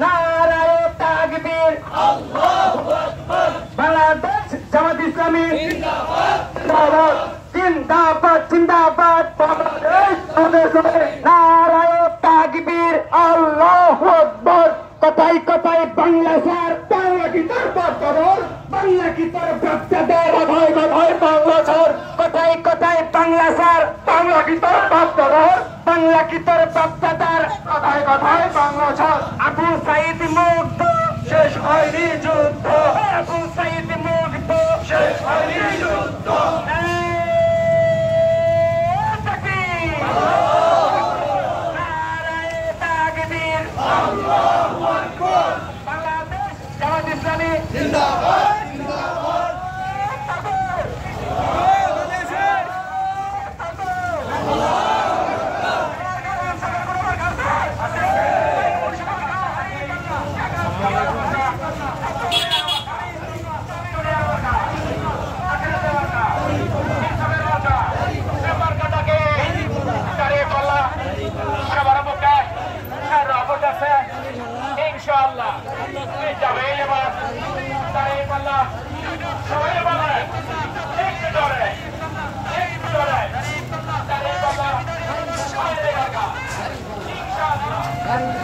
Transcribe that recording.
নারায়ে তাকবীর বাংলাদেশ জামাত ইসলামী জিন্দাবাদ জিন্দাবাদ বাংলাদেশ নারায়ে তাকবীর আল্লাহু আকবার কথাই কথাই বাংলা স্যার বাংলা কি তোর বাপদাদার বাংলা কি তোর বাপদাদার কথাই কথাই বাংলা স্যার কথাই কথাই বাংলা স্যার বাংলা কি তোর বাপদাদার বাংলা কি তোর বাপদাদার কথাই কথাই বাংলা স্যার আবু সাঈদ মুগ্ধ শেষ হয়নি যুদ্ধ আবু সাঈদ মুগ্ধ শেষ হয়নি যুদ্ধ বাংলাদেশ জামাত ইসলামী জিন্দাবাদ জিন্দাবাদ ইনশাআল্লাহ এই যাবে এবার তাই বলা সবাই বলে একটু ধরে তাই বলা সবাই দেখা ইনশাআল্লাহ